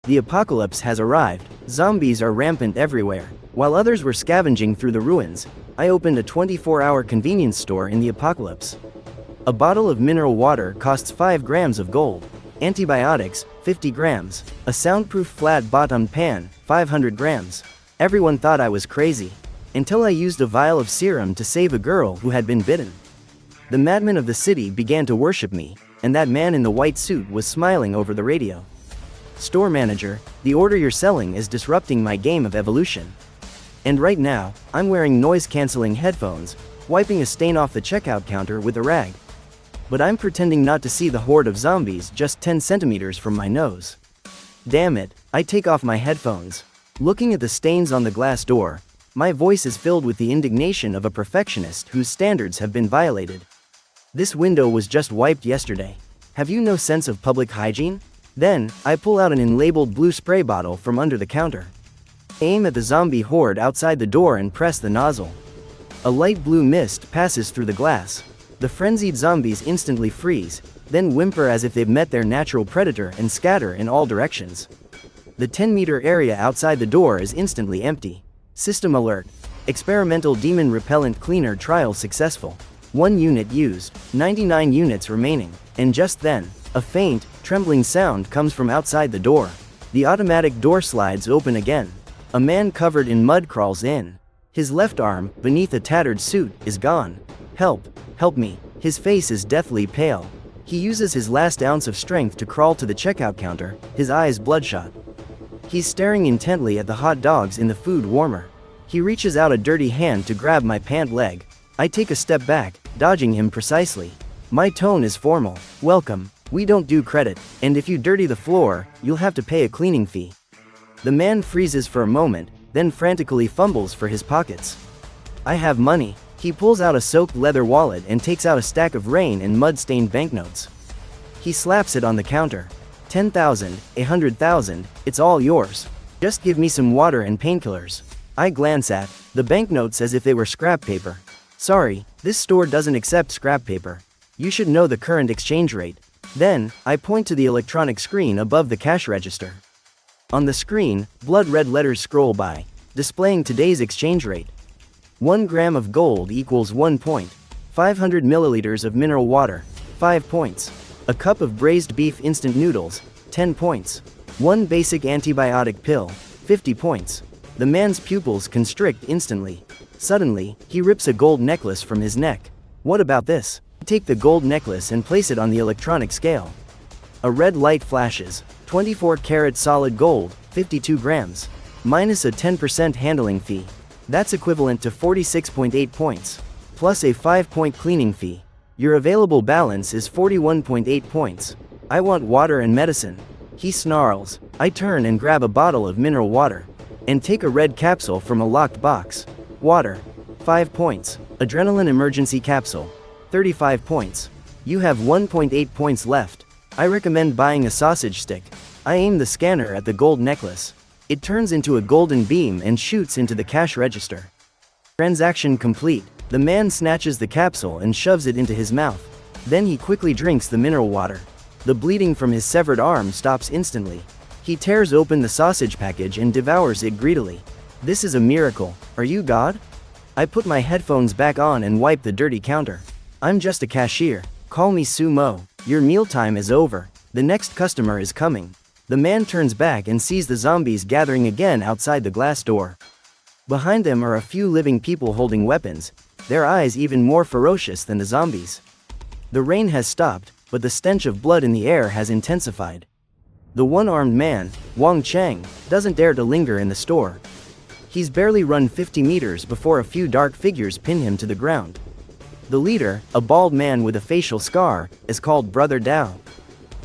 The apocalypse has arrived. Zombies are rampant everywhere. While others were scavenging through the ruins, I opened a 24-hour convenience store in the apocalypse. A bottle of mineral water costs 5 grams of gold. Antibiotics, 50 grams. A soundproof flat-bottomed pan, 500 grams. Everyone thought I was crazy. Until I used a vial of serum to save a girl who had been bitten. The madmen of the city began to worship me, and that man in the white suit was smiling over the radio. Store manager, the order you're selling is disrupting my game of evolution. And right now, I'm wearing noise-canceling headphones, wiping a stain off the checkout counter with a rag. But I'm pretending not to see the horde of zombies just 10 centimeters from my nose. Damn it, I take off my headphones. Looking at the stains on the glass door, my voice is filled with the indignation of a perfectionist whose standards have been violated. This window was just wiped yesterday. Have you no sense of public hygiene? Then, I pull out an unlabeled blue spray bottle from under the counter. Aim at the zombie horde outside the door and press the nozzle. A light blue mist passes through the glass. The frenzied zombies instantly freeze, then whimper as if they've met their natural predator and scatter in all directions. The 10-meter area outside the door is instantly empty. System alert. Experimental demon repellent cleaner trial successful. 1 unit used, 99 units remaining. And just then, a faint, trembling sound comes from outside the door. The automatic door slides open again. A man covered in mud crawls in. His left arm, beneath a tattered suit, is gone. Help, help me. His face is deathly pale. He uses his last ounce of strength to crawl to the checkout counter, his eyes bloodshot. He's staring intently at the hot dogs in the food warmer. He reaches out a dirty hand to grab my pant leg. I take a step back, dodging him precisely. My tone is formal. Welcome. We don't do credit, and if you dirty the floor, you'll have to pay a cleaning fee. The man freezes for a moment, then frantically fumbles for his pockets. I have money. He pulls out a soaked leather wallet and takes out a stack of rain and mud-stained banknotes. He slaps it on the counter. 10,000, 100,000, it's all yours. Just give me some water and painkillers. I glance at the banknotes as if they were scrap paper. Sorry, this store doesn't accept scrap paper. You should know the current exchange rate. Then, I point to the electronic screen above the cash register. On the screen, blood-red letters scroll by, displaying today's exchange rate. 1 gram of gold equals 1 point. 500 milliliters of mineral water, 5 points. A cup of braised beef instant noodles, 10 points. 1 basic antibiotic pill, 50 points. The man's pupils constrict instantly. Suddenly, he rips a gold necklace from his neck. What about this? Take the gold necklace and place it on the electronic scale. A red light flashes. 24-karat solid gold, 52 grams. Minus a 10% handling fee. That's equivalent to 46.8 points. Plus a 5-point cleaning fee. Your available balance is 41.8 points. I want water and medicine. He snarls. I turn and grab a bottle of mineral water. And take a red capsule from a locked box. Water. 5 points. Adrenaline emergency capsule. 35 points. You have 1.8 points left. I recommend buying a sausage stick. I aim the scanner at the gold necklace. It turns into a golden beam and shoots into the cash register. Transaction complete. The man snatches the capsule and shoves it into his mouth. Then he quickly drinks the mineral water. The bleeding from his severed arm stops instantly. He tears open the sausage package and devours it greedily. This is a miracle. Are you God? I put my headphones back on and wipe the dirty counter. I'm just a cashier. Call me Sumo. Your mealtime is over. The next customer is coming. The man turns back and sees the zombies gathering again outside the glass door. Behind them are a few living people holding weapons, their eyes even more ferocious than the zombies. The rain has stopped, but the stench of blood in the air has intensified. The one-armed man, Wang Cheng, doesn't dare to linger in the store. He's barely run 50 meters before a few dark figures pin him to the ground. The leader, a bald man with a facial scar, is called Brother Dao.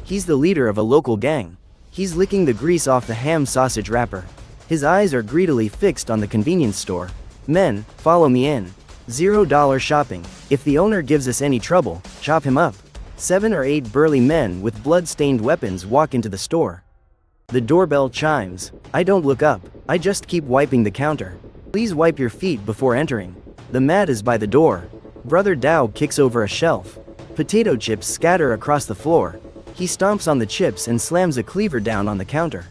He's the leader of a local gang. He's licking the grease off the ham sausage wrapper. His eyes are greedily fixed on the convenience store. Men, follow me in. $0 shopping. If the owner gives us any trouble, chop him up. 7 or 8 burly men with blood-stained weapons walk into the store. The doorbell chimes. I don't look up. I just keep wiping the counter. Please wipe your feet before entering. The mat is by the door. Brother Dao kicks over a shelf. Potato chips scatter across the floor. He stomps on the chips and slams a cleaver down on the counter.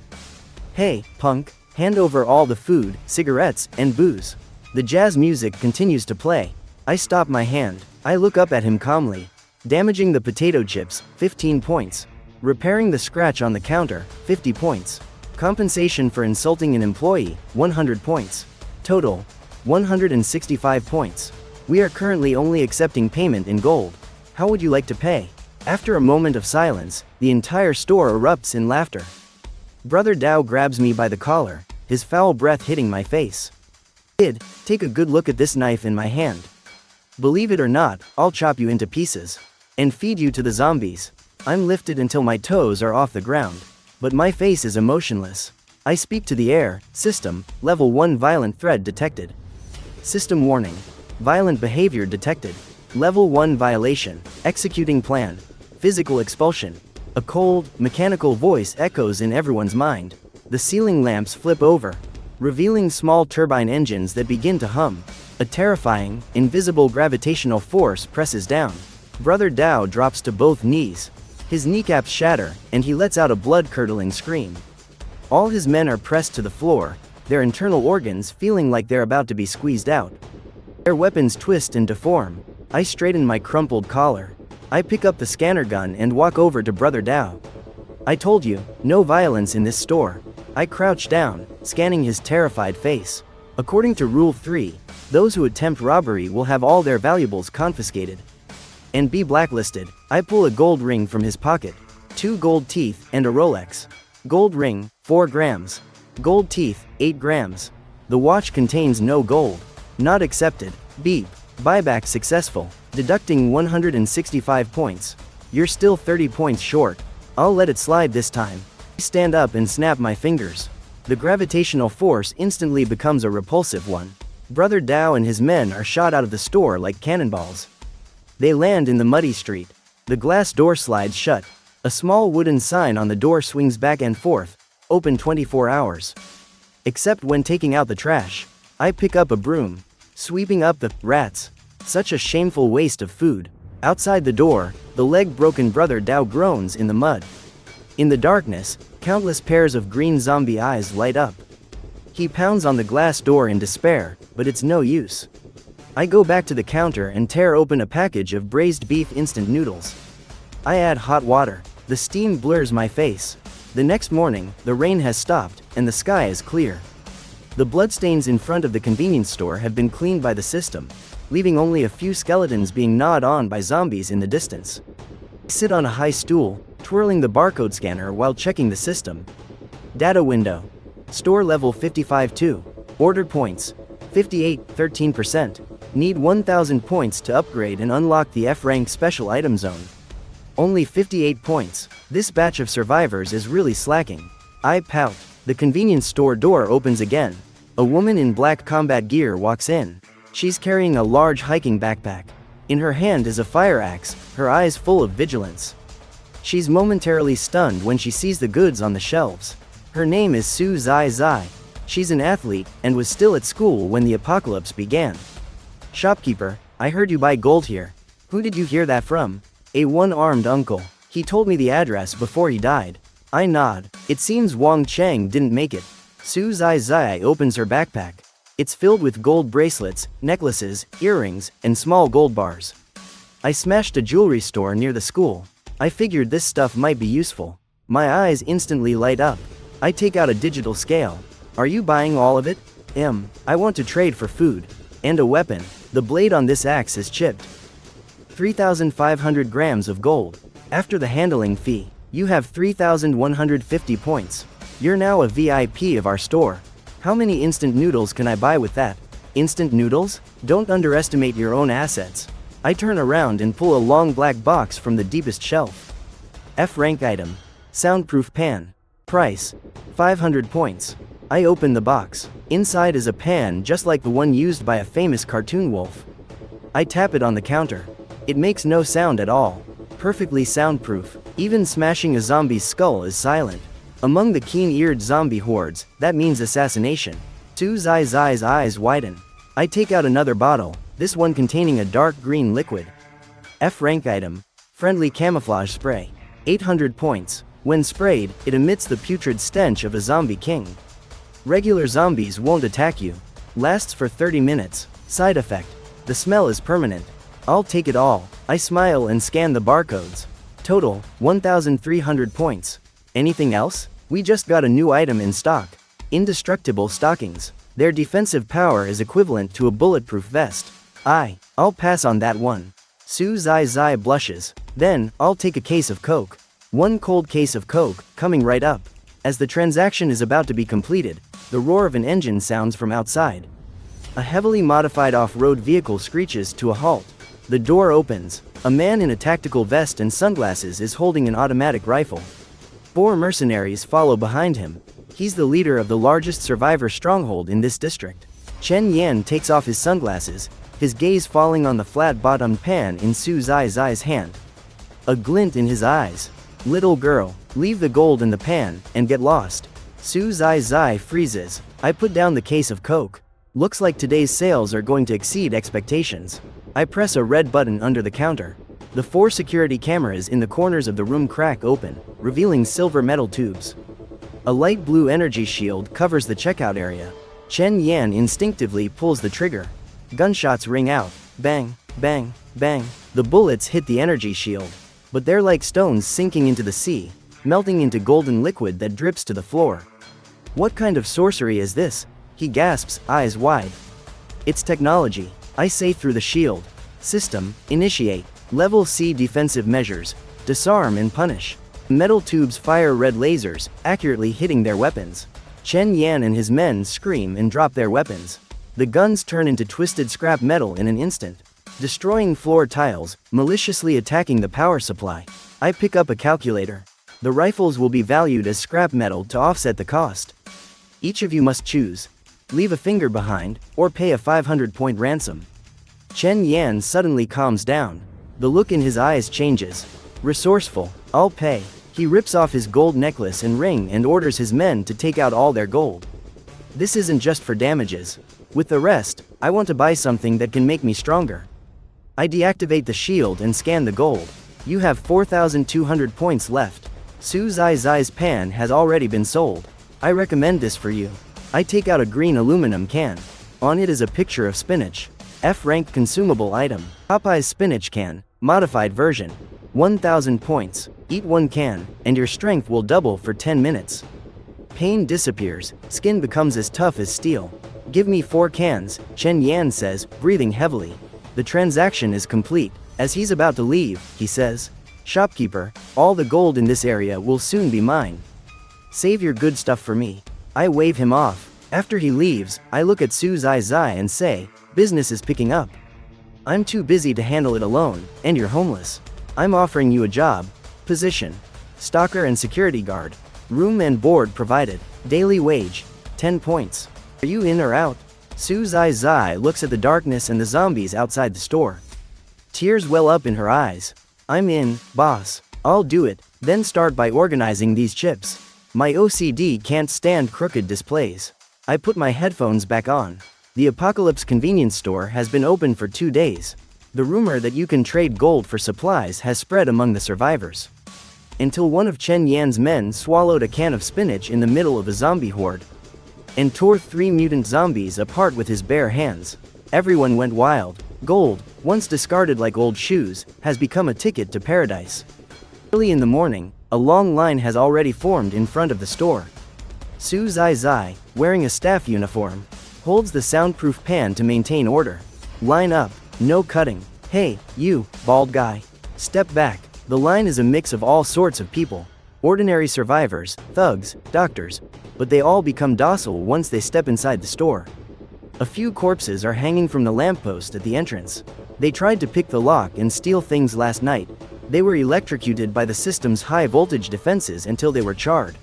Hey, punk, hand over all the food, cigarettes, and booze. The jazz music continues to play. I stop my hand. I look up at him calmly. Damaging the potato chips, 15 points. Repairing the scratch on the counter, 50 points. Compensation for insulting an employee, 100 points. Total, 165 points. We are currently only accepting payment in gold. How would you like to pay? After a moment of silence, the entire store erupts in laughter. Brother Dao grabs me by the collar, his foul breath hitting my face. Kid, take a good look at this knife in my hand. Believe it or not, I'll chop you into pieces. And feed you to the zombies. I'm lifted until my toes are off the ground. But my face is emotionless. I speak to the air. System, level 1 violent threat detected. System warning. Violent behavior detected. Level 1 violation. Executing plan. Physical expulsion. A cold, mechanical voice echoes in everyone's mind. The ceiling lamps flip over, revealing small turbine engines that begin to hum. A terrifying, invisible gravitational force presses down. Brother Dao drops to both knees. His kneecaps shatter, and he lets out a blood-curdling scream. All his men are pressed to the floor, their internal organs feeling like they're about to be squeezed out. Their weapons twist and deform. I straighten my crumpled collar. I pick up the scanner gun and walk over to Brother Dao. I told you, no violence in this store. I crouch down, scanning his terrified face. According to Rule 3, those who attempt robbery will have all their valuables confiscated and be blacklisted. I pull a gold ring from his pocket, 2 gold teeth and a Rolex. Gold ring, 4 grams. Gold teeth, 8 grams. The watch contains no gold. Not accepted. Beep. Buyback successful. Deducting 165 points. You're still 30 points short. I'll let it slide this time. I stand up and snap my fingers. The gravitational force instantly becomes a repulsive one. Brother Dao and his men are shot out of the store like cannonballs. They land in the muddy street. The glass door slides shut. A small wooden sign on the door swings back and forth, open 24 hours. Except when taking out the trash. I pick up a broom, sweeping up the rats. Such a shameful waste of food. Outside the door, the leg-broken Brother Dao groans in the mud. In the darkness, countless pairs of green zombie eyes light up. He pounds on the glass door in despair, but it's no use. I go back to the counter and tear open a package of braised beef instant noodles. I add hot water. The steam blurs my face. The next morning, the rain has stopped, and the sky is clear. The bloodstains in front of the convenience store have been cleaned by the system, leaving only a few skeletons being gnawed on by zombies in the distance. I sit on a high stool, twirling the barcode scanner while checking the system. Data window. Store level 55-2. Order points. 58, 13%. Need 1,000 points to upgrade and unlock the F-rank special item zone. Only 58 points. This batch of survivors is really slacking. I pout. The convenience store door opens again. A woman in black combat gear walks in. She's carrying a large hiking backpack. In her hand is a fire axe, her eyes full of vigilance. She's momentarily stunned when she sees the goods on the shelves. Her name is Su Zai. She's an athlete, and was still at school when the apocalypse began. Shopkeeper, I heard you buy gold here. Who did you hear that from? A one-armed uncle. He told me the address before he died. I nod. It seems Wang Cheng didn't make it. Su Zai opens her backpack. It's filled with gold bracelets, necklaces, earrings, and small gold bars. I smashed a jewelry store near the school. I figured this stuff might be useful. My eyes instantly light up. I take out a digital scale. Are you buying all of it? I want to trade for food. And a weapon. The blade on this axe is chipped. 3,500 grams of gold. After the handling fee, you have 3,150 points. You're now a VIP of our store. How many instant noodles can I buy with that? Instant noodles? Don't underestimate your own assets. I turn around and pull a long black box from the deepest shelf. F-rank item. Soundproof pan. Price. 500 points. I open the box. Inside is a pan just like the one used by a famous cartoon wolf. I tap it on the counter. It makes no sound at all. Perfectly soundproof. Even smashing a zombie's skull is silent. Among the keen-eared zombie hordes, that means assassination. Su Zai's eyes widen. I take out another bottle, this one containing a dark green liquid. F-rank item. Friendly camouflage spray. 800 points. When sprayed, it emits the putrid stench of a zombie king. Regular zombies won't attack you. Lasts for 30 minutes. Side effect: the smell is permanent. I'll take it all. I smile and scan the barcodes. Total, 1,300 points. Anything else? We just got a new item in stock. Indestructible stockings. Their defensive power is equivalent to a bulletproof vest. I'll pass on that one. Su Zai blushes. Then, I'll take a case of Coke. One cold case of Coke, coming right up. As the transaction is about to be completed, the roar of an engine sounds from outside. A heavily modified off-road vehicle screeches to a halt. The door opens. A man in a tactical vest and sunglasses is holding an automatic rifle. 4 mercenaries follow behind him. He's the leader of the largest survivor stronghold in this district. Chen Yan takes off his sunglasses, his gaze falling on the flat-bottomed pan in Su Zai's hand. A glint in his eyes. Little girl, leave the gold in the pan, and get lost. Su Zai freezes. I put down the case of Coke. Looks like today's sales are going to exceed expectations. I press a red button under the counter. The 4 security cameras in the corners of the room crack open, revealing silver metal tubes. A light blue energy shield covers the checkout area. Chen Yan instinctively pulls the trigger. Gunshots ring out. Bang, bang, bang. The bullets hit the energy shield. But they're like stones sinking into the sea, melting into golden liquid that drips to the floor. What kind of sorcery is this? He gasps, eyes wide. It's technology. I say through the shield. System, initiate. Level C defensive measures. Disarm and punish. Metal tubes fire red lasers, accurately hitting their weapons. Chen Yan and his men scream and drop their weapons. The guns turn into twisted scrap metal in an instant, destroying floor tiles, maliciously attacking the power supply. I pick up a calculator. The rifles will be valued as scrap metal to offset the cost. Each of you must choose. Leave a finger behind, or pay a 500-point ransom. Chen Yan suddenly calms down. The look in his eyes changes. Resourceful, I'll pay. He rips off his gold necklace and ring and orders his men to take out all their gold. This isn't just for damages. With the rest, I want to buy something that can make me stronger. I deactivate the shield and scan the gold. You have 4,200 points left. Su Zai's pan has already been sold. I recommend this for you. I take out a green aluminum can. On it is a picture of spinach. F-rank consumable item. Popeye's spinach can, modified version. 1,000 points. Eat 1 can, and your strength will double for 10 minutes. Pain disappears, skin becomes as tough as steel. Give me 4 cans, Chen Yan says, breathing heavily. The transaction is complete. As he's about to leave, he says, "Shopkeeper, all the gold in this area will soon be mine. Save your good stuff for me." I wave him off. After he leaves, I look at Su Zai and say, "Business is picking up. I'm too busy to handle it alone, and you're homeless. I'm offering you a job. Position: stalker and security guard. Room and board provided. Daily wage: 10 points. Are you in or out?" Su Zai looks at the darkness and the zombies outside the store. Tears well up in her eyes. "I'm in, boss. I'll do it, then start by organizing these chips. My OCD can't stand crooked displays." I put my headphones back on. The Apocalypse convenience store has been open for 2 days. The rumor that you can trade gold for supplies has spread among the survivors. Until one of Chen Yan's men swallowed a can of spinach in the middle of a zombie horde and tore 3 mutant zombies apart with his bare hands. Everyone went wild. Gold, once discarded like old shoes, has become a ticket to paradise. Early in the morning, a long line has already formed in front of the store. Su Zai, wearing a staff uniform, holds the soundproof pan to maintain order. "Line up, no cutting. Hey, you, bald guy. Step back." The line is a mix of all sorts of people. Ordinary survivors, thugs, doctors, but they all become docile once they step inside the store. A few corpses are hanging from the lamppost at the entrance. They tried to pick the lock and steal things last night. They were electrocuted by the system's high-voltage defenses until they were charred.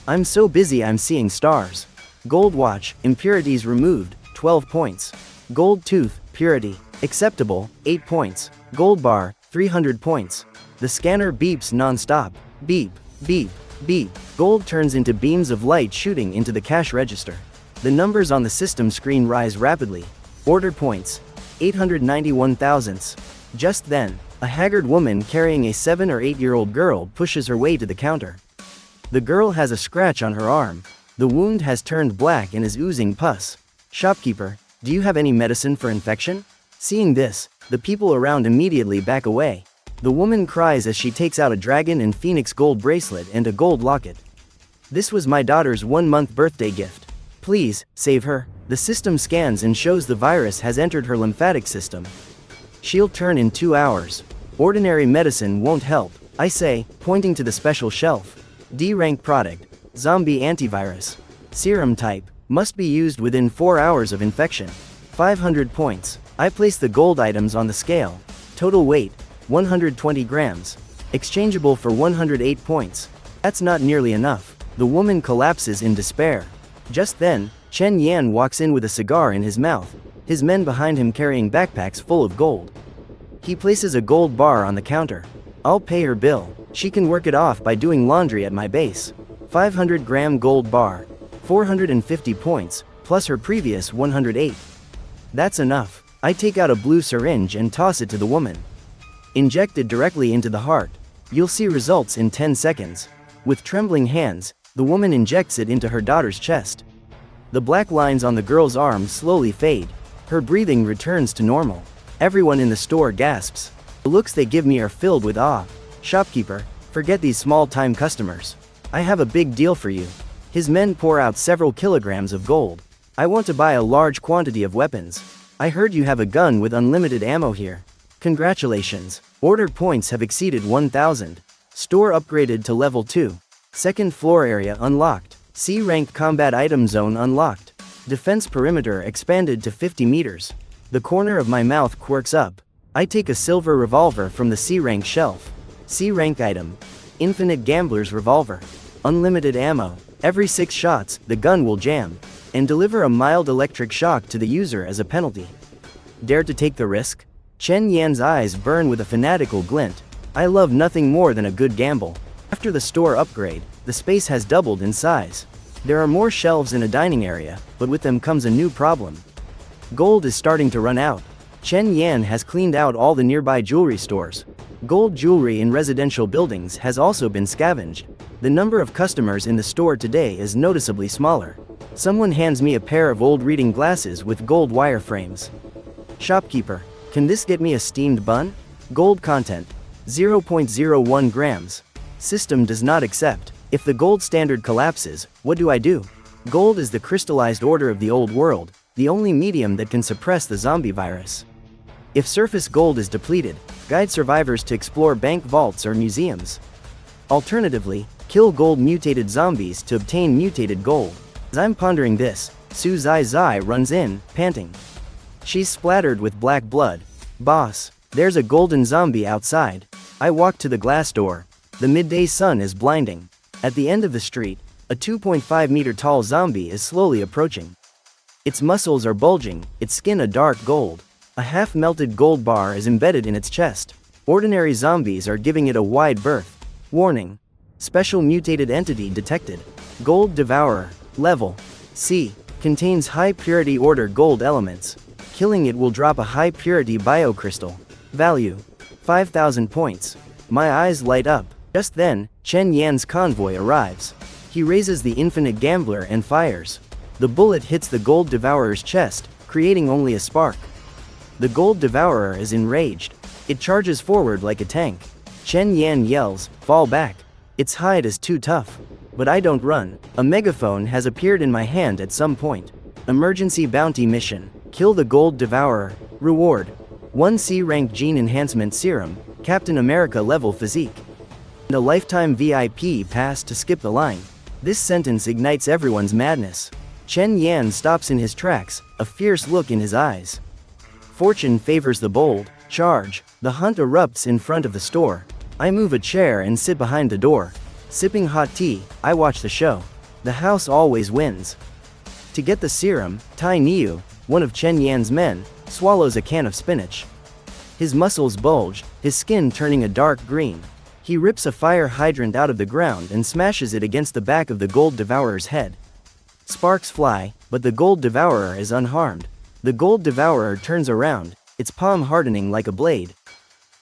"I'm so busy I'm seeing stars." Gold watch, impurities removed, 12 points. Gold tooth, purity, acceptable, 8 points. Gold bar, 300 points. The scanner beeps non-stop. Beep, beep, beep. Gold turns into beams of light shooting into the cash register. The numbers on the system screen rise rapidly. Order points: 891 thousandths. Just then, a haggard woman carrying a 7 or 8-year-old girl pushes her way to the counter. The girl has a scratch on her arm. The wound has turned black and is oozing pus. Shopkeeper, do you have any medicine for infection? Seeing this, the people around immediately back away. The woman cries as she takes out a dragon and phoenix gold bracelet and a gold locket. This was my daughter's 1-month birthday gift. Please, save her. The system scans and shows the virus has entered her lymphatic system. She'll turn in 2 hours. Ordinary medicine won't help, I say, pointing to the special shelf. D-rank product. Zombie antivirus. Serum type. Must be used within 4 hours of infection. 500 points. I place the gold items on the scale. Total weight, 120 grams. Exchangeable for 108 points. That's not nearly enough. The woman collapses in despair. Just then, Chen Yan walks in with a cigar in his mouth, his men behind him carrying backpacks full of gold. He places a gold bar on the counter. I'll pay her bill. She can work it off by doing laundry at my base. 500-gram gold bar. 450 points, plus her previous 108. That's enough. I take out a blue syringe and toss it to the woman. Injected directly into the heart. You'll see results in 10 seconds. With trembling hands, the woman injects it into her daughter's chest. The black lines on the girl's arm slowly fade. Her breathing returns to normal. Everyone in the store gasps. The looks they give me are filled with awe. Shopkeeper, forget these small-time customers. I have a big deal for you. His men pour out several kilograms of gold. I want to buy a large quantity of weapons. I heard you have a gun with unlimited ammo here. Congratulations. Order points have exceeded 1,000. Store upgraded to level 2. Second floor area unlocked. C-ranked combat item zone unlocked. Defense perimeter expanded to 50 meters. The corner of my mouth quirks up. I take a silver revolver from the C-rank shelf. C-rank item. Infinite gambler's revolver. Unlimited ammo. Every 6 shots, the gun will jam and deliver a mild electric shock to the user as a penalty. Dare to take the risk? Chen Yan's eyes burn with a fanatical glint. I love nothing more than a good gamble. After the store upgrade, the space has doubled in size. There are more shelves in a dining area, but with them comes a new problem. Gold is starting to run out. Chen Yan has cleaned out all the nearby jewelry stores. Gold jewelry in residential buildings has also been scavenged. The number of customers in the store today is noticeably smaller. Someone hands me a pair of old reading glasses with gold wire frames. Shopkeeper, can this get me a steamed bun? Gold content, 0.01 grams. System does not accept. If the gold standard collapses, what do I do? Gold is the crystallized order of the old world, the only medium that can suppress the zombie virus. If surface gold is depleted, guide survivors to explore bank vaults or museums. Alternatively, kill gold mutated zombies to obtain mutated gold. As I'm pondering this, Su Zai runs in, panting. She's splattered with black blood. Boss, there's a golden zombie outside. I walk to the glass door. The midday sun is blinding. At the end of the street, a 2.5-meter tall zombie is slowly approaching. Its muscles are bulging, its skin a dark gold. A half-melted gold bar is embedded in its chest. Ordinary zombies are giving it a wide berth. Warning. Special mutated entity detected. Gold devourer. Level C. Contains high-purity order gold elements. Killing it will drop a high-purity biocrystal. Value. 5,000 points. My eyes light up. Just then, Chen Yan's convoy arrives. He raises the infinite gambler and fires. The bullet hits the gold devourer's chest, creating only a spark. The gold devourer is enraged. It charges forward like a tank. Chen Yan yells, "Fall back." Its hide is too tough. But I don't run. A megaphone has appeared in my hand at some point. Emergency bounty mission. Kill the gold devourer. Reward. 1 C-rank gene enhancement serum, Captain America level physique. And a lifetime VIP pass to skip the line. This sentence ignites everyone's madness. Chen Yan stops in his tracks, a fierce look in his eyes. Fortune favors the bold. Charge. The hunt erupts in front of the store. I move a chair and sit behind the door. Sipping hot tea, I watch the show. The house always wins. To get the serum, Tai Niu, one of Chen Yan's men, swallows a can of spinach. His muscles bulge, his skin turning a dark green. He rips a fire hydrant out of the ground and smashes it against the back of the gold devourer's head. Sparks fly, but the gold devourer is unharmed. The gold devourer turns around, its palm hardening like a blade.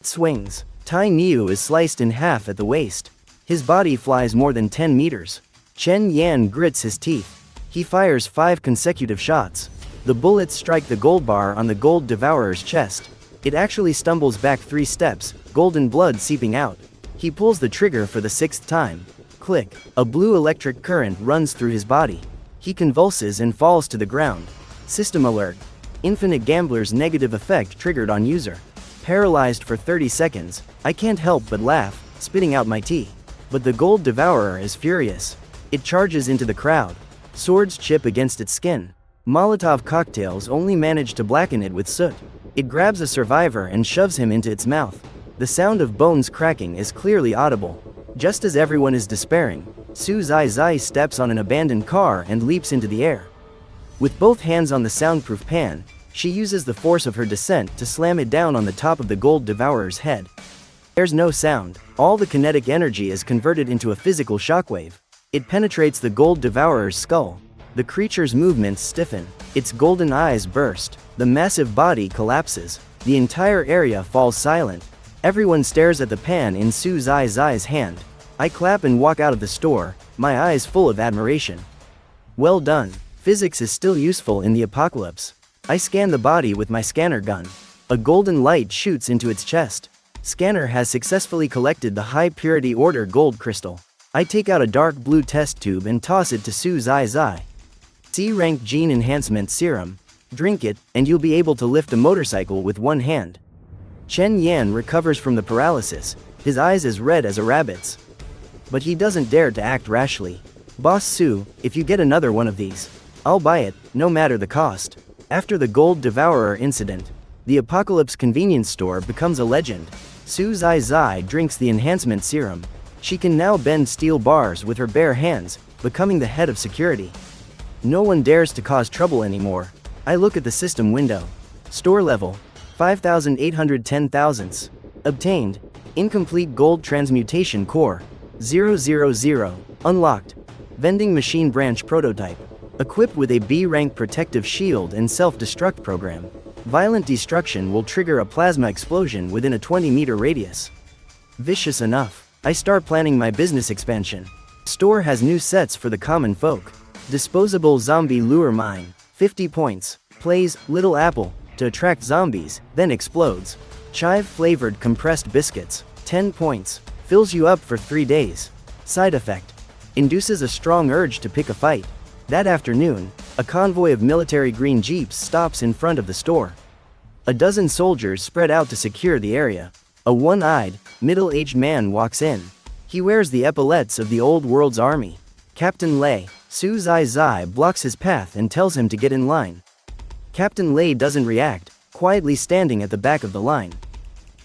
It swings. Tai Niu is sliced in half at the waist. His body flies more than 10 meters. Chen Yan grits his teeth. He fires 5 consecutive shots. The bullets strike the gold bar on the gold devourer's chest. It actually stumbles back 3 steps, golden blood seeping out. He pulls the trigger for the 6th time. Click. A blue electric current runs through his body. He convulses and falls to the ground. System alert. Infinite Gambler's negative effect triggered on user. Paralyzed for 30 seconds, I can't help but laugh, spitting out my tea. But the gold devourer is furious. It charges into the crowd. Swords chip against its skin. Molotov cocktails only manage to blacken it with soot. It grabs a survivor and shoves him into its mouth. The sound of bones cracking is clearly audible. Just as everyone is despairing, Su Zai steps on an abandoned car and leaps into the air. With both hands on the soundproof pan, she uses the force of her descent to slam it down on the top of the gold devourer's head. There's no sound. All the kinetic energy is converted into a physical shockwave. It penetrates the gold devourer's skull. The creature's movements stiffen. Its golden eyes burst. The massive body collapses. The entire area falls silent. Everyone stares at the pan in Su Zai's hand. I clap and walk out of the store, my eyes full of admiration. Well done. Physics is still useful in the apocalypse. I scan the body with my scanner gun. A golden light shoots into its chest. Scanner has successfully collected the high-purity order gold crystal. I take out a dark blue test tube and toss it to Su Zai. C-rank gene enhancement serum. Drink it, and you'll be able to lift a motorcycle with one hand. Chen Yan recovers from the paralysis, his eyes as red as a rabbit's. But he doesn't dare to act rashly. Boss Su, if you get another one of these, I'll buy it, no matter the cost. After the gold devourer incident, the apocalypse convenience store becomes a legend. Su Zai drinks the enhancement serum. She can now bend steel bars with her bare hands, becoming the head of security. No one dares to cause trouble anymore. I look at the system window. Store level. 5,810 thousandths. Obtained. Incomplete gold transmutation core. 000. Unlocked. Vending machine branch prototype. Equipped with a B-rank protective shield and self-destruct program. Violent destruction will trigger a plasma explosion within a 20-meter radius. Vicious enough. I start planning my business expansion. Store has new sets for the common folk. Disposable zombie lure mine. 50 points. Plays Little Apple to attract zombies, then explodes. Chive-flavored compressed biscuits. 10 points. Fills you up for 3 days. Side effect. Induces a strong urge to pick a fight. That afternoon, a convoy of military green jeeps stops in front of the store. A dozen soldiers spread out to secure the area. A one-eyed, middle-aged man walks in. He wears the epaulettes of the old world's army. Captain Lei. Su Zai blocks his path and tells him to get in line. Captain Lei doesn't react, quietly standing at the back of the line.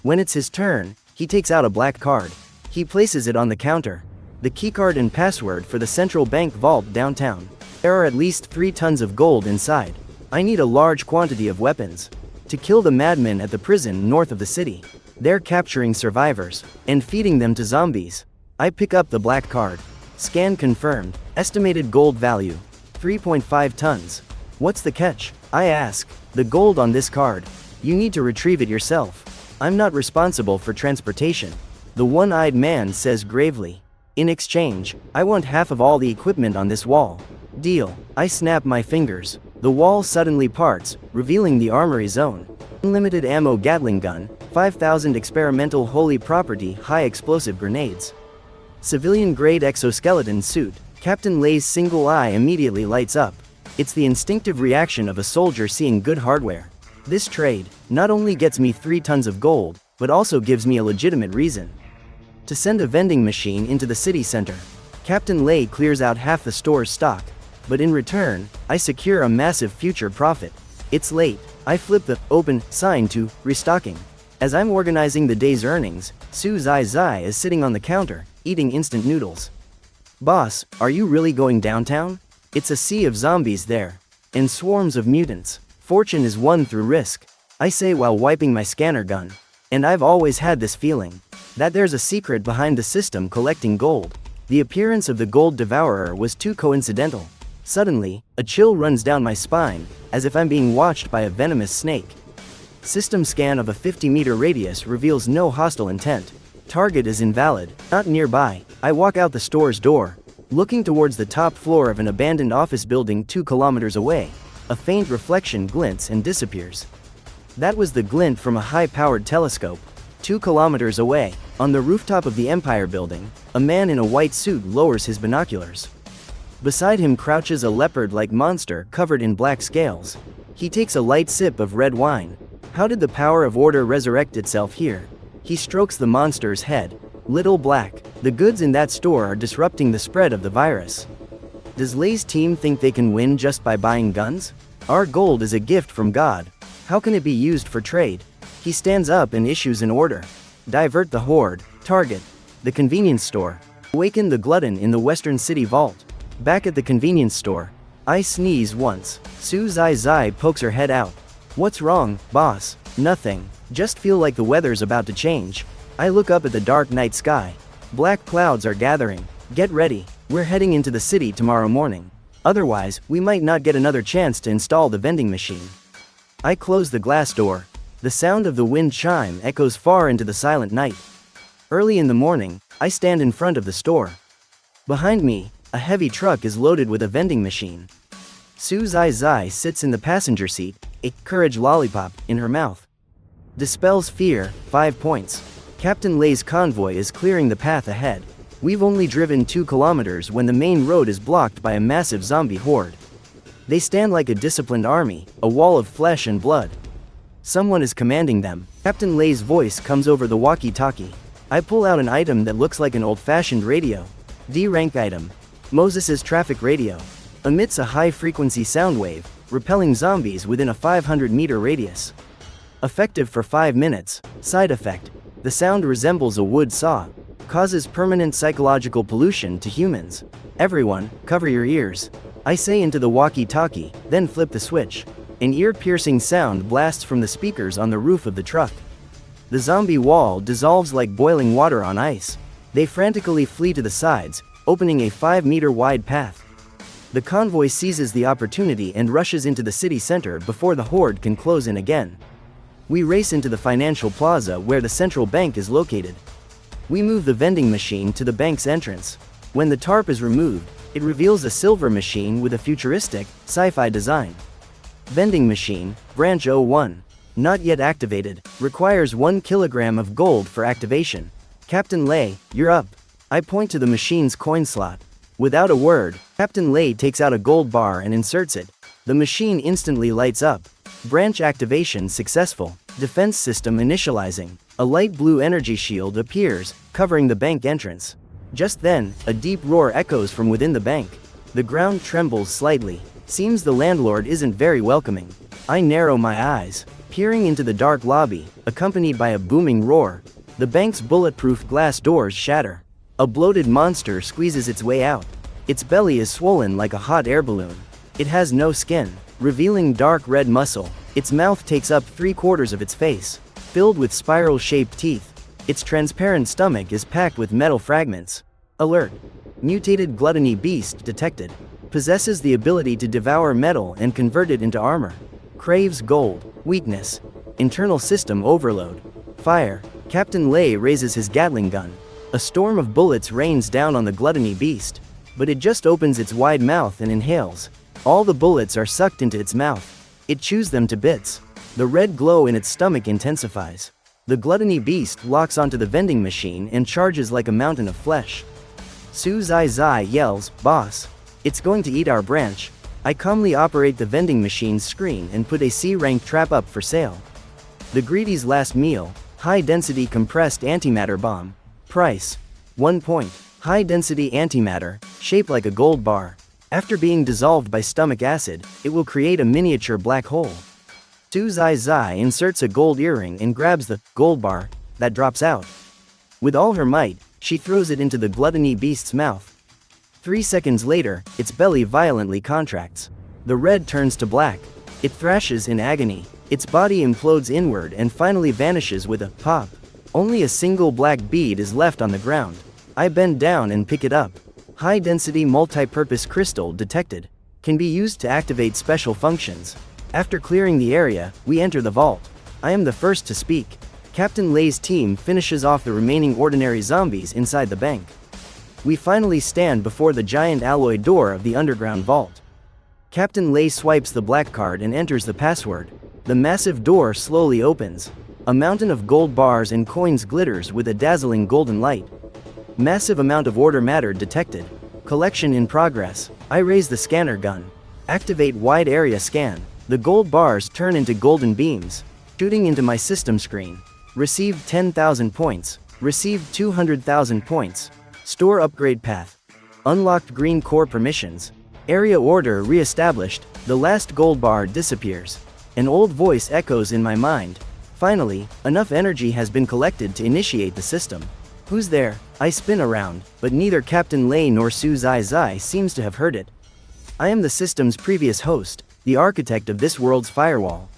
When it's his turn, he takes out a black card. He places it on the counter. The keycard and password for the central bank vault downtown. There are at least 3 tons of gold inside. I need a large quantity of weapons. To kill the madmen at the prison north of the city. They're capturing survivors and feeding them to zombies. I pick up the black card. Scan confirmed. Estimated gold value. 3.5 tons. What's the catch? I ask. The gold on this card. You need to retrieve it yourself. I'm not responsible for transportation. The one-eyed man says gravely. In exchange, I want half of all the equipment on this wall. Deal. I snap my fingers. The wall suddenly parts, revealing the armory zone. Unlimited ammo Gatling gun, 5,000 experimental holy property high explosive grenades. Civilian-grade exoskeleton suit. Captain Lei's single eye immediately lights up. It's the instinctive reaction of a soldier seeing good hardware. This trade not only gets me 3 tons of gold, but also gives me a legitimate reason to send a vending machine into the city center. Captain Lei clears out half the store's stock, but in return, I secure a massive future profit. It's late. I flip the open sign to restocking. As I'm organizing the day's earnings, Su Zai is sitting on the counter, eating instant noodles. Boss, are you really going downtown? It's a sea of zombies there. And swarms of mutants. Fortune is won through risk. I say while wiping my scanner gun. And I've always had this feeling. That there's a secret behind the system collecting gold. The appearance of the gold devourer was too coincidental. Suddenly, a chill runs down my spine, as if I'm being watched by a venomous snake. System scan of a 50-meter radius reveals no hostile intent. Target is invalid, not nearby. I walk out the store's door, looking towards the top floor of an abandoned office building 2 kilometers away. A faint reflection glints and disappears. That was the glint from a high-powered telescope. 2 kilometers away, on the rooftop of the Empire building, a man in a white suit lowers his binoculars. Beside him crouches a leopard-like monster covered in black scales. He takes a light sip of red wine. How did the power of order resurrect itself here? He strokes the monster's head. Little Black, the goods in that store are disrupting the spread of the virus. Does Lei's team think they can win just by buying guns? Our gold is a gift from God. How can it be used for trade? He stands up and issues an order. Divert the horde. Target the convenience store. Awaken the glutton in the Western City vault. Back at the convenience store, I sneeze once. Su Zai pokes her head out. What's wrong, boss? Nothing. Just feel like the weather's about to change. I look up at the dark night sky. Black clouds are gathering. Get ready. We're heading into the city tomorrow morning. Otherwise, we might not get another chance to install the vending machine. I close the glass door. The sound of the wind chime echoes far into the silent night. Early in the morning, I stand in front of the store. Behind me, a heavy truck is loaded with a vending machine. Su Zai sits in the passenger seat, a courage lollipop in her mouth. Dispels fear, 5 points. Captain Lei's convoy is clearing the path ahead. We've only driven 2 kilometers when the main road is blocked by a massive zombie horde. They stand like a disciplined army, a wall of flesh and blood. Someone is commanding them. Captain Lei's voice comes over the walkie-talkie. I pull out an item that looks like an old-fashioned radio. D-rank item. Moses's traffic radio. Emits a high-frequency sound wave, repelling zombies within a 500-meter radius. Effective for 5 minutes. Side effect. The sound resembles a wood saw. Causes permanent psychological pollution to humans. Everyone, cover your ears. I say into the walkie-talkie, then flip the switch. An ear-piercing sound blasts from the speakers on the roof of the truck. The zombie wall dissolves like boiling water on ice. They frantically flee to the sides, opening a 5-meter wide path. The convoy seizes the opportunity and rushes into the city center before the horde can close in again. We race into the financial plaza where the central bank is located. We move the vending machine to the bank's entrance. When the tarp is removed, it reveals a silver machine with a futuristic, sci-fi design. Vending machine, branch 01. Not yet activated, requires 1 kilogram of gold for activation. Captain Lei, you're up. I point to the machine's coin slot. Without a word, Captain Lei takes out a gold bar and inserts it. The machine instantly lights up. Branch activation successful. Defense system initializing. A light blue energy shield appears, covering the bank entrance. Just then, a deep roar echoes from within the bank. The ground trembles slightly. Seems the landlord isn't very welcoming. I narrow my eyes, peering into the dark lobby, accompanied by a booming roar. The bank's bulletproof glass doors shatter. A bloated monster squeezes its way out. Its belly is swollen like a hot air balloon. It has no skin, revealing dark red muscle. Its mouth takes up 3/4 of its face, filled with spiral-shaped teeth. Its transparent stomach is packed with metal fragments. Alert! Mutated gluttony beast detected. Possesses the ability to devour metal and convert it into armor. Craves gold. Weakness. Internal system overload. Fire. Captain Lei raises his Gatling gun. A storm of bullets rains down on the gluttony beast. But it just opens its wide mouth and inhales. All the bullets are sucked into its mouth. It chews them to bits. The red glow in its stomach intensifies. The gluttony beast locks onto the vending machine and charges like a mountain of flesh. Su Zai yells, "Boss! It's going to eat our branch." I calmly operate the vending machine's screen and put a C-rank trap up for sale. The greedy's last meal, high-density compressed antimatter bomb. Price: 1 point. High-density antimatter, shaped like a gold bar. After being dissolved by stomach acid, it will create a miniature black hole. Su Zai inserts a gold earring and grabs the gold bar that drops out. With all her might, she throws it into the gluttony beast's mouth. 3 seconds later, its belly violently contracts. The red turns to black. It thrashes in agony. Its body implodes inward and finally vanishes with a pop. Only a single black bead is left on the ground. I bend down and pick it up. High-density multi-purpose crystal detected. Can be used to activate special functions. After clearing the area, we enter the vault. I am the first to speak. Captain Lei's team finishes off the remaining ordinary zombies inside the bank. We finally stand before the giant alloy door of the underground vault. Captain Lei swipes the black card and enters the password. The massive door slowly opens. A mountain of gold bars and coins glitters with a dazzling golden light. Massive amount of order matter detected. Collection in progress. I raise the scanner gun. Activate wide area scan. The gold bars turn into golden beams, shooting into my system screen. Received 10,000 points. Received 200,000 points. Store upgrade path. Unlocked green core permissions. Area order re-established. The last gold bar disappears. An old voice echoes in my mind. Finally, enough energy has been collected to initiate the system. Who's there? I spin around, but neither Captain Lei nor Su Zai seems to have heard it. I am the system's previous host, the architect of this world's firewall.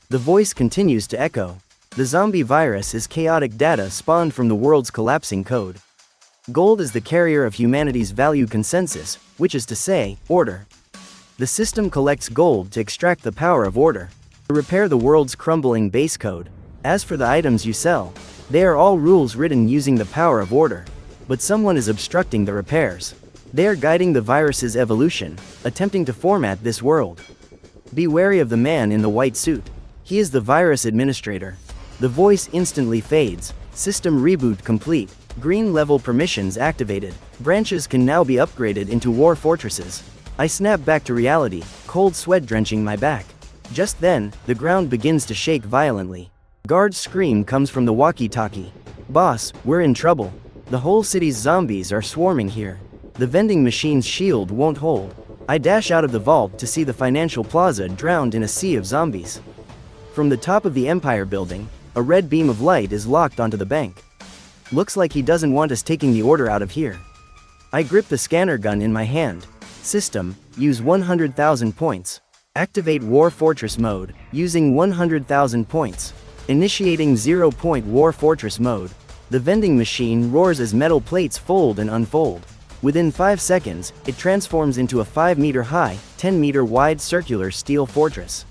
The voice continues to echo. The zombie virus is chaotic data spawned from the world's collapsing code. Gold is the carrier of humanity's value consensus, which is to say, order. The system collects gold to extract the power of order, to repair the world's crumbling base code. As for the items you sell, they are all rules written using the power of order. But someone is obstructing the repairs. They are guiding the virus's evolution, attempting to format this world. Be wary of the man in the white suit. He is the virus administrator. The voice instantly fades. System reboot complete. Green level permissions activated. Branches can now be upgraded into war fortresses. I snap back to reality, cold sweat drenching my back. Just then, the ground begins to shake violently. Guard's scream comes from the walkie-talkie. Boss, we're in trouble. The whole city's zombies are swarming here. The vending machine's shield won't hold. I dash out of the vault to see the financial plaza drowned in a sea of zombies. From the top of the Empire building, a red beam of light is locked onto the bank. Looks like he doesn't want us taking the order out of here. I grip the scanner gun in my hand. System, use 100,000 points. Activate War Fortress mode, using 100,000 points. Initiating 0-point War Fortress mode. The vending machine roars as metal plates fold and unfold. Within 5 seconds, it transforms into a 5-meter-high, 10-meter-wide circular steel fortress.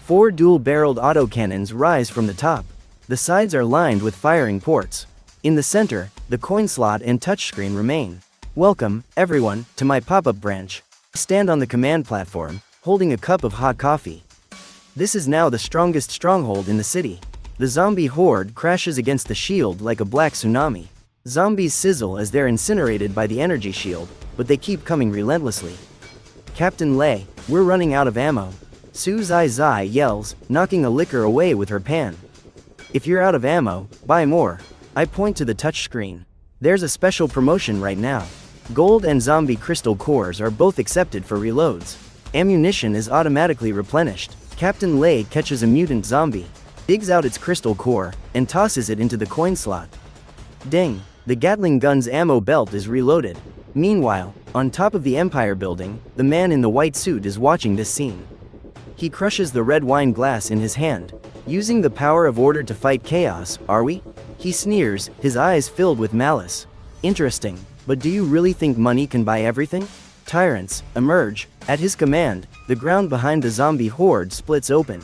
4 dual-barreled autocannons rise from the top. The sides are lined with firing ports. In the center, the coin slot and touchscreen remain. Welcome, everyone, to my pop-up branch. I stand on the command platform, holding a cup of hot coffee. This is now the strongest stronghold in the city. The zombie horde crashes against the shield like a black tsunami. Zombies sizzle as they're incinerated by the energy shield, but they keep coming relentlessly. Captain Lei, we're running out of ammo. Su Zai yells, knocking a liquor away with her pan. If you're out of ammo, buy more. I point to the touchscreen. There's a special promotion right now. Gold and zombie crystal cores are both accepted for reloads. Ammunition is automatically replenished. Captain Lei catches a mutant zombie, digs out its crystal core, and tosses it into the coin slot. Ding! The Gatling gun's ammo belt is reloaded. Meanwhile, on top of the Empire building, the man in the white suit is watching this scene. He crushes the red wine glass in his hand. Using the power of order to fight chaos, are we? He sneers, his eyes filled with malice. Interesting, but do you really think money can buy everything? Tyrants emerge. At his command, the ground behind the zombie horde splits open.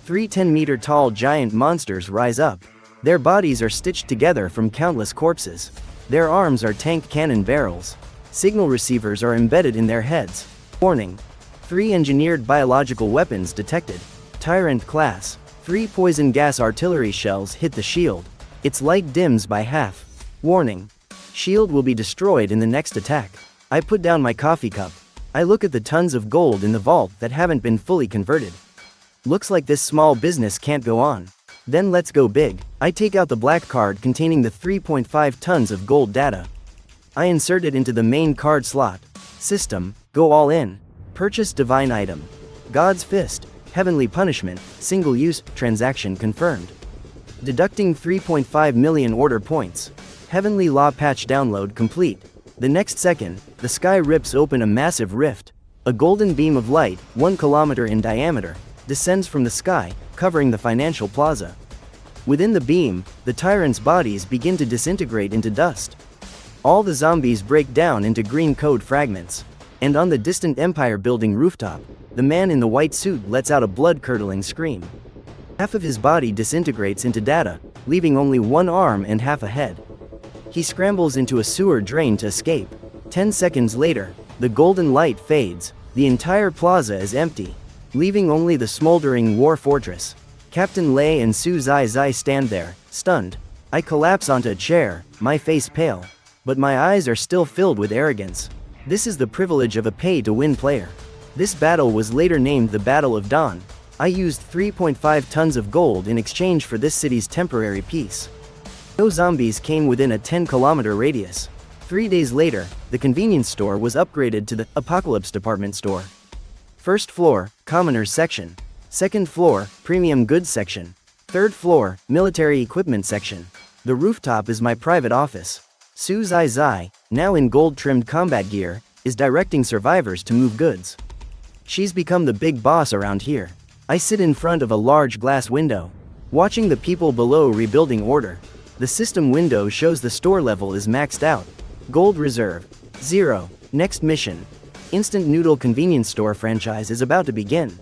3 10-meter-tall giant monsters rise up. Their bodies are stitched together from countless corpses. Their arms are tank cannon barrels. Signal receivers are embedded in their heads. Warning. 3 engineered biological weapons detected. Tyrant class. 3 poison gas artillery shells hit the shield. Its light dims by half. Warning. Shield will be destroyed in the next attack. I put down my coffee cup. I look at the tons of gold in the vault that haven't been fully converted. Looks like this small business can't go on. Then let's go big. I take out the black card containing the 3.5 tons of gold data. I insert it into the main card slot. System, go all in. Purchase divine item. God's fist. Heavenly punishment, single-use, transaction confirmed. Deducting 3.5 million order points. Heavenly law patch download complete. The next second, the sky rips open a massive rift. A golden beam of light, 1 kilometer in diameter, descends from the sky, covering the financial plaza. Within the beam, the tyrants' bodies begin to disintegrate into dust. All the zombies break down into green code fragments. And on the distant Empire building rooftop, the man in the white suit lets out a blood-curdling scream. Half of his body disintegrates into data, leaving only one arm and half a head. He scrambles into a sewer drain to escape. 10 seconds later, the golden light fades. The entire plaza is empty, leaving only the smoldering war fortress. Captain Lei and Su Zai stand there, stunned. I collapse onto a chair, my face pale. But my eyes are still filled with arrogance. This is the privilege of a pay-to-win player. This battle was later named the Battle of Dawn. I used 3.5 tons of gold in exchange for this city's temporary peace. No zombies came within a 10-kilometer radius. 3 days later, the convenience store was upgraded to the Apocalypse department store. First floor, Commoners section. Second floor, Premium Goods section. Third floor, Military Equipment section. The rooftop is my private office. Su Zai, now in gold-trimmed combat gear, is directing survivors to move goods. She's become the big boss around here. I sit in front of a large glass window, watching the people below rebuilding order. The system window shows the store level is maxed out. Gold reserve, 0. Next mission. Instant noodle convenience store franchise is about to begin.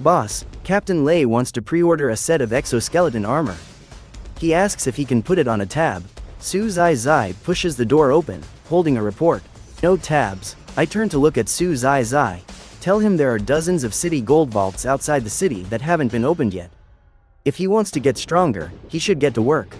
Boss, Captain Lei wants to pre-order a set of exoskeleton armor. He asks if he can put it on a tab. Su Zai pushes the door open, holding a report. No tabs. I turn to look at Su Zai. Tell him there are dozens of city gold vaults outside the city that haven't been opened yet. If he wants to get stronger, he should get to work.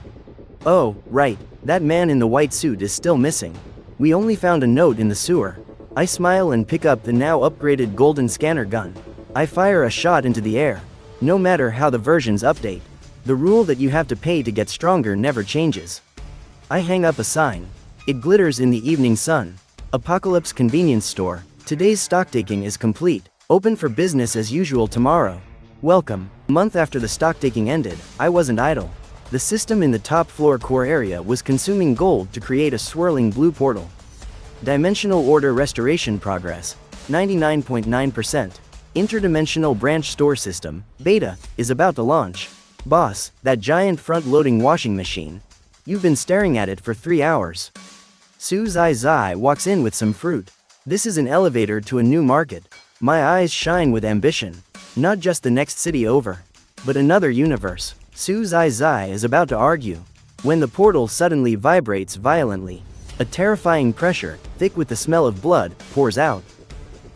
Oh, right, that man in the white suit is still missing. We only found a note in the sewer. I smile and pick up the now upgraded golden scanner gun. I fire a shot into the air. No matter how the versions update, the rule that you have to pay to get stronger never changes. I hang up a sign. It glitters in the evening sun. Apocalypse convenience store. Today's stocktaking is complete. Open for business as usual tomorrow. Welcome. A month after the stocktaking ended, I wasn't idle. The system in the top floor core area was consuming gold to create a swirling blue portal. Dimensional order restoration progress, 99.9%. Interdimensional branch store system, beta, is about to launch. Boss, that giant front-loading washing machine. You've been staring at it for 3 hours. Su Zai walks in with some fruit. This is an elevator to a new market. My eyes shine with ambition. Not just the next city over, but another universe. Su Zai is about to argue, when the portal suddenly vibrates violently. A terrifying pressure, thick with the smell of blood, pours out.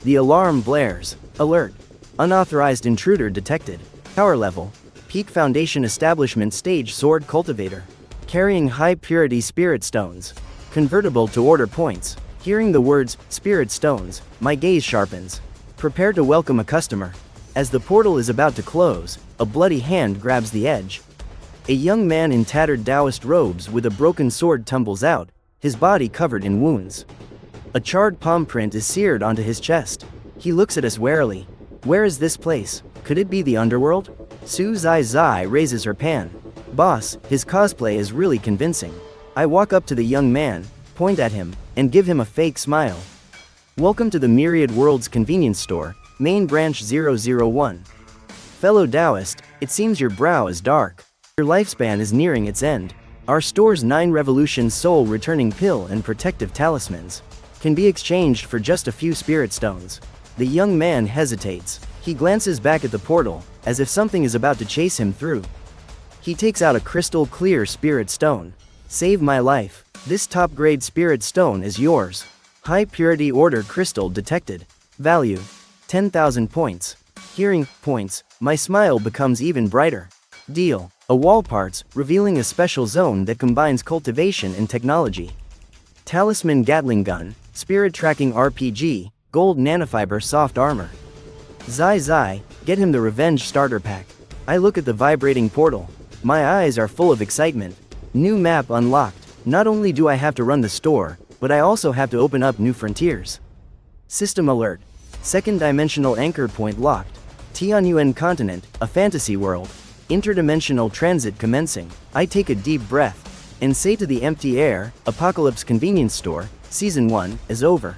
The alarm blares. Alert. Unauthorized intruder detected. Power level. Peak Foundation Establishment Stage Sword Cultivator. Carrying high-purity spirit stones. Convertible to order points. Hearing the words, spirit stones, my gaze sharpens. Prepare to welcome a customer. As the portal is about to close, a bloody hand grabs the edge. A young man in tattered Taoist robes with a broken sword tumbles out, his body covered in wounds. A charred palm print is seared onto his chest. He looks at us warily. Where is this place? Could it be the underworld? Su Zai raises her pan. Boss, his cosplay is really convincing. I walk up to the young man, point at him, and give him a fake smile. Welcome to the Myriad Worlds convenience store, main branch 001. Fellow Taoist, it seems your brow is dark. Your lifespan is nearing its end. Our store's 9 Revolution soul returning pill and protective talismans can be exchanged for just a few spirit stones. The young man hesitates. He glances back at the portal, as if something is about to chase him through. He takes out a crystal clear spirit stone. Save my life. This top-grade spirit stone is yours. High purity order crystal detected. Value: 10,000 points. Hearing points, my smile becomes even brighter. Deal: a wall parts, revealing a special zone that combines cultivation and technology. Talisman Gatling gun, spirit tracking RPG, gold nanofiber soft armor. Zai, get him the revenge starter pack. I look at the vibrating portal. My eyes are full of excitement. New map unlocked. Not only do I have to run the store, but I also have to open up new frontiers. System alert. Second dimensional anchor point locked. Tianyuan continent, a fantasy world. Interdimensional transit commencing. I take a deep breath and say to the empty air, Apocalypse convenience store, Season 1 is over.